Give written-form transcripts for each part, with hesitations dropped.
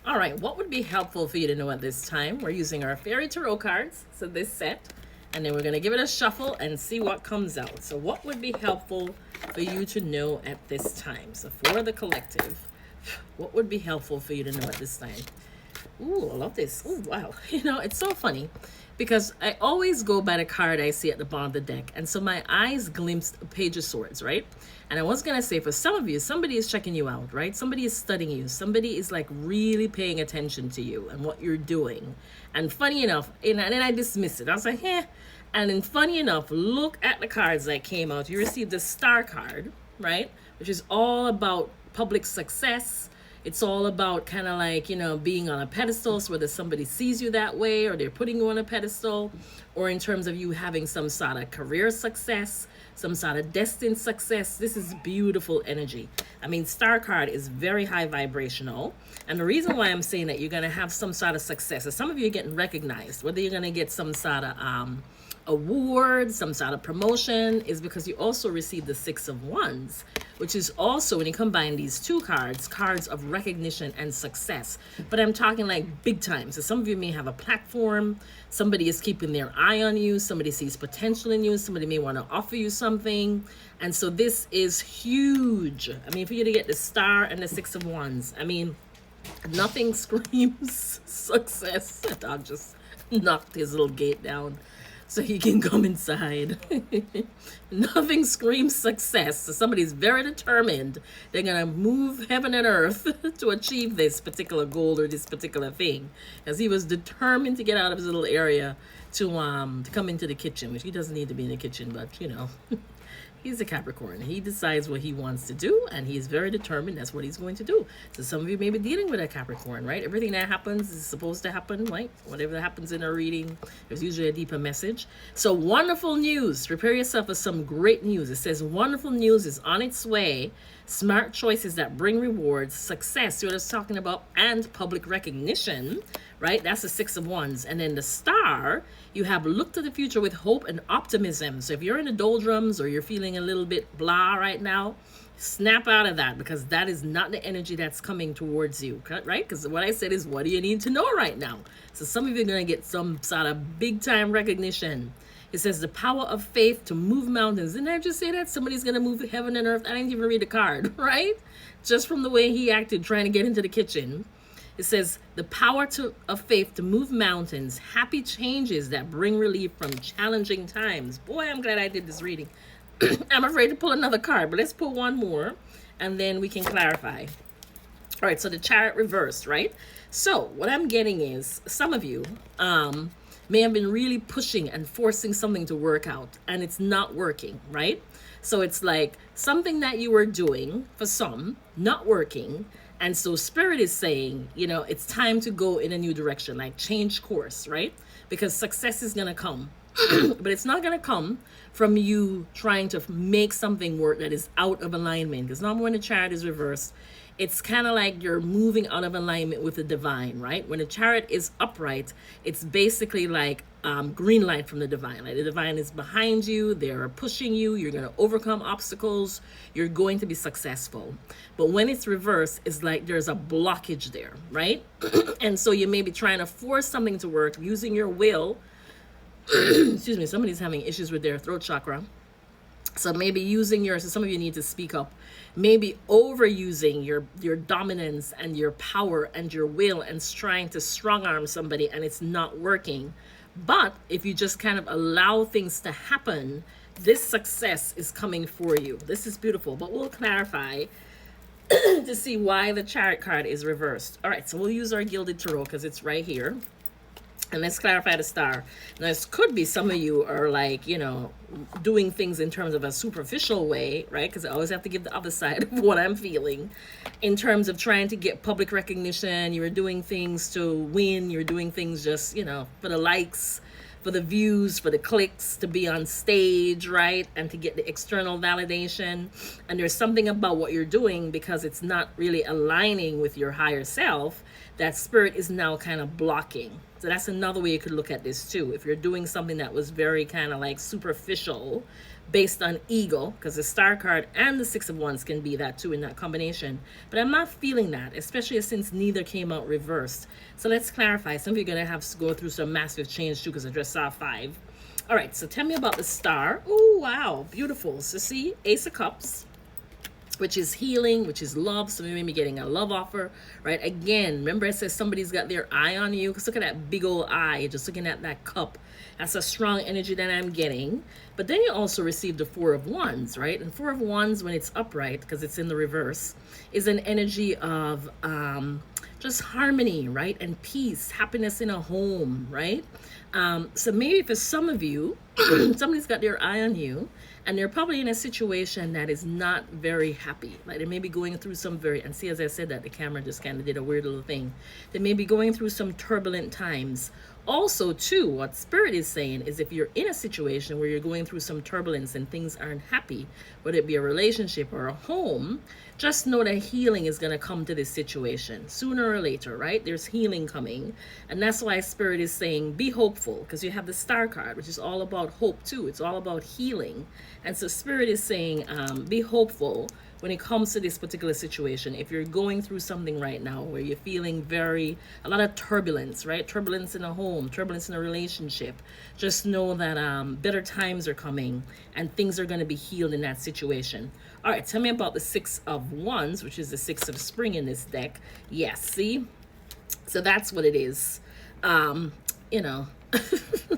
All right, what would be helpful for you to know at this time? We're using our fairy tarot cards, so this set, and then we're going to give it a shuffle and see what comes out. So what would be helpful for you to know at this time? So for the collective, what would be helpful for you to know at this time? Ooh, I love this. Ooh, wow. You know, it's so funny because I always go by the card I see at the bottom of the deck. And so my eyes glimpsed a Page of Swords, right? And I was going to say, for some of you, somebody is checking you out, right? Somebody is studying you. Somebody is like really paying attention to you and what you're doing. And funny enough, and then I dismissed it. I was like, eh. And then funny enough, look at the cards that came out. You received the Star card, right? Which is all about public success. It's all about kind of like, you know, being on a pedestal, so whether somebody sees you that way or they're putting you on a pedestal, or in terms of you having some sort of career success, some sort of destined success. This is beautiful energy. I mean, Star card is very high vibrational. And the reason why I'm saying that you're going to have some sort of success is some of you are getting recognized, whether you're going to get some sort of award, some sort of promotion, is because you also receive the Six of Wands, which is also, when you combine these two cards, cards of recognition and success. But I'm talking like big time. So some of you may have a platform, somebody is keeping their eye on you, somebody sees potential in you, somebody may want to offer you something. And so this is huge. I mean, for you to get the Star and the Six of Wands, I mean, nothing screams success. The dog just knocked his little gate down so he can come inside. Nothing screams success. So somebody's very determined. They're going to move heaven and earth to achieve this particular goal or this particular thing. As he was determined to get out of his little area to come into the kitchen, which he doesn't need to be in the kitchen, but you know. He's a Capricorn. He decides what he wants to do, and he's very determined. That's what he's going to do. So some of you may be dealing with a Capricorn, right? Everything that happens is supposed to happen, right? Whatever happens in a reading, there's usually a deeper message. So wonderful news. Prepare yourself for some great news. It says wonderful news is on its way. Smart choices that bring rewards, success, you're just talking about, and public recognition, right? That's the Six of Wands. And then the Star, you have look to the future with hope and optimism. So if you're in the doldrums or you're feeling a little bit blah right now, snap out of that, because that is not the energy that's coming towards you, right? Because what I said is, what do you need to know right now? So some of you are going to get some sort of big time recognition. It says the power of faith to move mountains. Didn't I just say that? Somebody's going to move heaven and earth. I didn't even read the card, right? Just from the way he acted trying to get into the kitchen. It says the power of faith to move mountains, happy changes that bring relief from challenging times. Boy, I'm glad I did this reading. I'm afraid to pull another card, but let's pull one more and then we can clarify. All right, so the Chariot reversed, right? So what I'm getting is some of you may have been really pushing and forcing something to work out, and it's not working, right? So it's like something that you were doing for some, not working. And so Spirit is saying, you know, it's time to go in a new direction, like change course, right? Because success is going to come. But it's not going to come from you trying to make something work that is out of alignment. Because normally when the Chariot is reversed, it's kind of like you're moving out of alignment with the divine, right? When the Chariot is upright, it's basically like green light from the divine. Like the divine is behind you, they're pushing you, you're going to overcome obstacles, you're going to be successful. But when it's reversed, it's like there's a blockage there, right? And so you may be trying to force something to work using your will. Excuse me, somebody's having issues with their throat chakra. So maybe using so some of you need to speak up, maybe overusing your dominance and your power and your will and trying to strong arm somebody, and it's not working. But if you just kind of allow things to happen, this success is coming for you. This is beautiful, but we'll clarify to see why the Chariot card is reversed. All right, so we'll use our Gilded Tarot because it's right here. And let's clarify the Star. Now, this could be some of you are like, you know, doing things in terms of a superficial way, right? Because I always have to give the other side of what I'm feeling. In terms of trying to get public recognition, you're doing things to win. You're doing things just, you know, for the likes, for the views, for the clicks, to be on stage, right? And to get the external validation. And there's something about what you're doing, because it's not really aligning with your higher self, that Spirit is now kind of blocking. So that's another way you could look at this too. If you're doing something that was very kind of like superficial, based on ego, because the star card and the six of wands can be that too in that combination. But I'm not feeling that, especially since neither came out reversed. So let's clarify. Some of you are going to have to go through some massive change too, because I just saw 5. All right, so tell me about the star. Oh, wow, beautiful. So see, Ace of Cups, which is healing, which is love. Some of you may be getting a love offer, right? Again, remember I said somebody's got their eye on you. Because look at that big old eye, just looking at that cup. That's a strong energy that I'm getting. But then you also receive the 4 of Wands, right? And 4 of Wands, when it's upright, because it's in the reverse, is an energy of just harmony, right? And peace, happiness in a home, right? So maybe for some of you, somebody's got their eye on you, and they're probably in a situation that is not very happy. Like they may be going through some and see, as I said that, the camera just kind of did a weird little thing. They may be going through some turbulent times. Also, too, what Spirit is saying is if you're in a situation where you're going through some turbulence and things aren't happy, whether it be a relationship or a home, just know that healing is going to come to this situation sooner or later, right? There's healing coming. And that's why Spirit is saying be hopeful, because you have the Star card, which is all about hope too. It's all about healing. And so Spirit is saying be hopeful when it comes to this particular situation. If you're going through something right now where you're feeling a lot of turbulence, right? Turbulence in a home, turbulence in a relationship, just know that better times are coming and things are going to be healed in that situation. All right, tell me about the 6 of Wands, which is the 6 of Spring in this deck. Yes, see? So that's what it is. You know,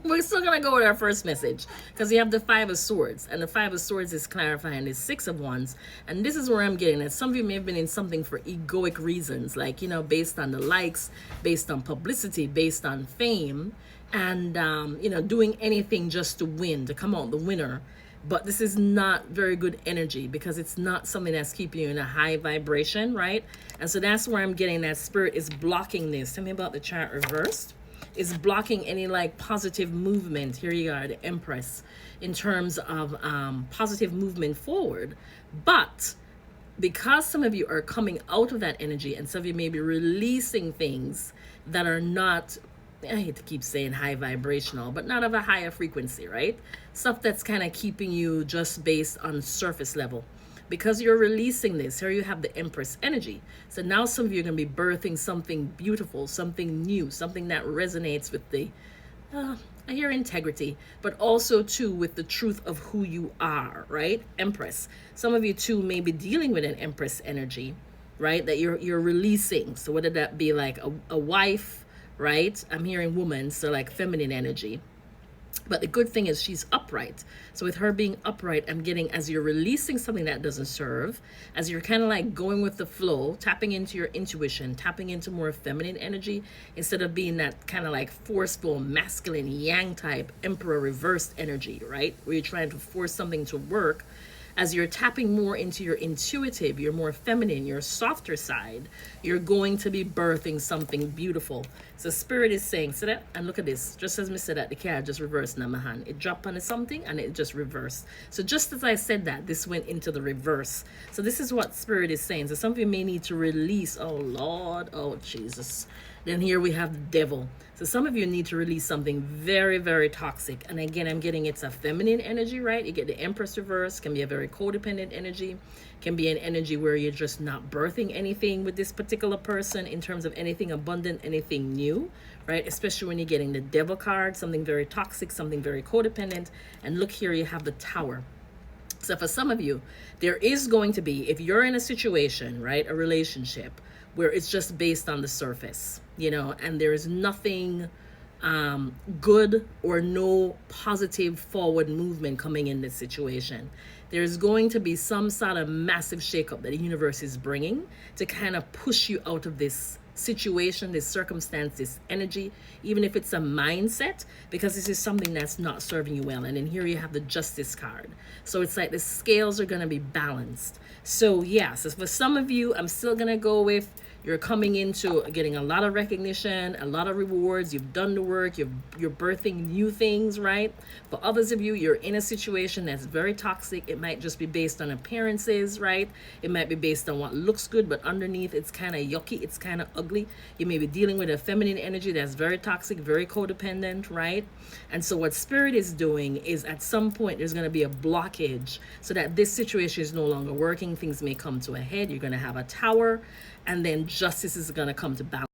we're still going to go with our first message because you have the 5 of Swords, and the 5 of Swords is clarifying the 6 of Wands. And this is where I'm getting it. Some of you may have been in something for egoic reasons, like, you know, based on the likes, based on publicity, based on fame, and, you know, doing anything just to win, to come out the winner. But this is not very good energy because it's not something that's keeping you in a high vibration, right? And so that's where I'm getting that Spirit is blocking this. Tell me about the chart reversed. Is blocking any like positive movement. Here you are, the Empress, in terms of positive movement forward. But because some of you are coming out of that energy and some of you may be releasing things that are not, I hate to keep saying high vibrational, but not of a higher frequency, right? Stuff that's kind of keeping you just based on surface level. Because you're releasing this, here you have the Empress energy. So now some of you are going to be birthing something beautiful, something new, something that resonates with the, I hear integrity, but also too with the truth of who you are, right? Empress. Some of you too may be dealing with an Empress energy, right? That you're releasing. So whether that be like a wife, right? I'm hearing woman, so like feminine energy. But the good thing is she's upright. So with her being upright, I'm getting, as you're releasing something that doesn't serve, as you're kind of like going with the flow, tapping into your intuition, tapping into more feminine energy, instead of being that kind of like forceful, masculine, yang type, emperor reversed energy, right? Where you're trying to force something to work. As you're tapping more into your intuitive, your more feminine, your softer side, you're going to be birthing something beautiful. So Spirit is saying, so that, and look at this, just as I said that, the card just reversed in my hand. It dropped onto something and it just reversed. So just as I said that, this went into the reverse. So this is what Spirit is saying. So some of you may need to release, oh Lord, oh Jesus. Then here we have the Devil. So some of you need to release something very, very toxic. And again, I'm getting it's a feminine energy, right? You get the Empress reverse, can be a very codependent energy, can be an energy where you're just not birthing anything with this particular person in terms of anything abundant, anything new, right? Especially when you're getting the Devil card, something very toxic, something very codependent. And look here, you have the Tower. So for some of you, there is going to be, if you're in a situation, right, a relationship, where it's just based on the surface, you know, and there is nothing good or no positive forward movement coming in this situation. There's going to be some sort of massive shakeup that the universe is bringing to kind of push you out of this situation, this circumstance, this energy, even if it's a mindset, because this is something that's not serving you well. And then here you have the Justice card. So it's like the scales are going to be balanced. So yeah, so for some of you, I'm still going to go with You're coming into getting a lot of recognition, a lot of rewards. You've done the work. You're birthing new things, right? For others of you, you're in a situation that's very toxic. It might just be based on appearances, right? It might be based on what looks good, but underneath it's kind of yucky. It's kind of ugly. You may be dealing with a feminine energy that's very toxic, very codependent, right? And so what Spirit is doing is at some point there's going to be a blockage so that this situation is no longer working. Things may come to a head. You're going to have a tower, and then justice is going to come to balance.